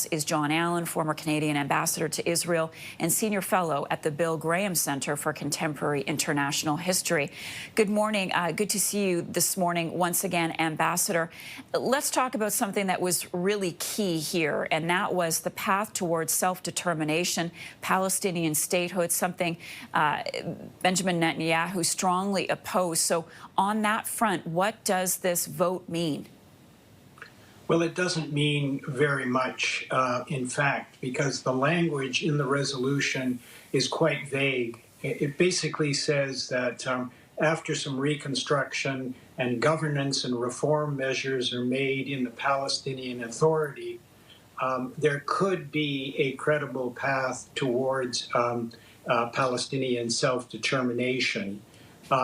us is Jon Allen, former Canadian ambassador to Israel and senior fellow at the Bill Graham Center for Contemporary International History. Good morning. Good to see you this morning once again, Ambassador. Let's talk about something that was really key here, and that was the path towards self-determination, Palestinian statehood, something Benjamin Netanyahu strongly opposed. So on that front, what does this vote mean? Well, it doesn't mean very much, in fact, because the language in the resolution is quite vague. It basically says that after some reconstruction and governance and reform measures are made in the Palestinian Authority, there could be a credible path towards Palestinian self-determination.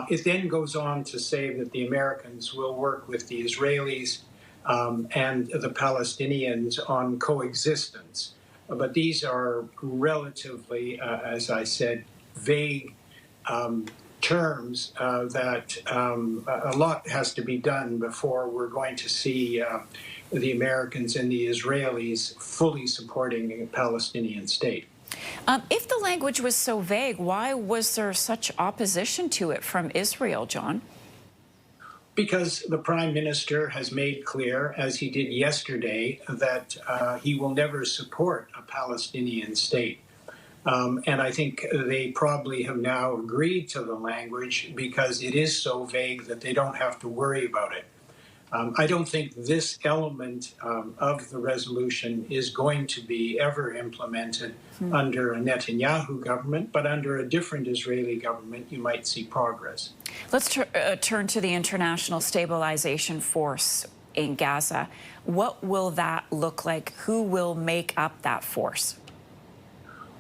It then goes on to say that the Americans will work with the Israelis and the Palestinians on coexistence. But these are relatively, as I said, vague terms that a lot has to be done before we're going to see the Americans and the Israelis fully supporting a Palestinian state. If the language was so vague, why was there such opposition to it from Israel, John? Because the Prime Minister has made clear, as he did yesterday, that he will never support a Palestinian state. And I think they probably have now agreed to the language because it is so vague that they don't have to worry about it. I don't think this element of the resolution is going to be ever implemented under a Netanyahu government, but under a different Israeli government, you might see progress. Let's turn to the International Stabilization Force in Gaza. What will that look like? Who will make up that force?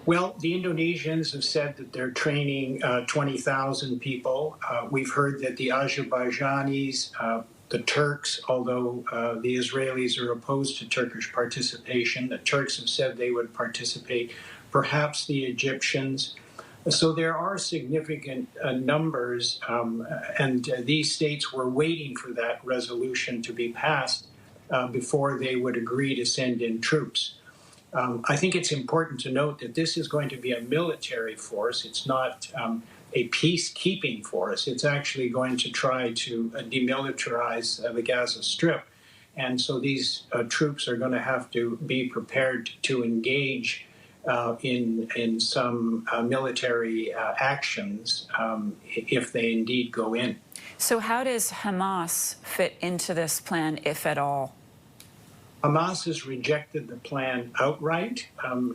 Well, the Indonesians have said that they're training 20,000 people. We've heard that the Azerbaijanis, the Turks, although the Israelis are opposed to Turkish participation, the Turks have said they would participate, perhaps the Egyptians. So there are significant numbers, and these states were waiting for that resolution to be passed before they would agree to send in troops. I think it's important to note that this is going to be a military force. It's not a peacekeeping force. It's actually going to try to demilitarize the Gaza Strip. And so these troops are going to have to be prepared to engage in some military actions if they indeed go in. So how does Hamas fit into this plan, if at all? Hamas has rejected the plan outright.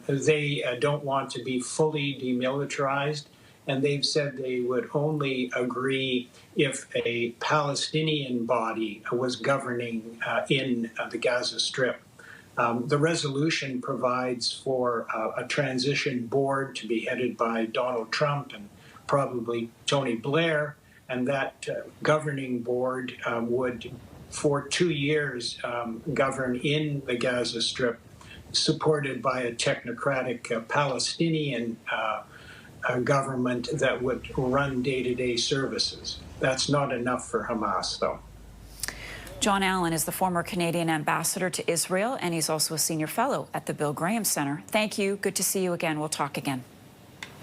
They don't want to be fully demilitarized, and they've said they would only agree if a Palestinian body was governing in the Gaza Strip. The resolution provides for a transition board to be headed by Donald Trump and probably Tony Blair, and that governing board would, for 2 years, govern in the Gaza Strip, supported by a technocratic Palestinian government that would run day-to-day services. That's not enough for Hamas, though. Jon Allen is the former Canadian ambassador to Israel, and he's also a senior fellow at the Bill Graham Center. Thank you. Good to see you again. We'll talk again.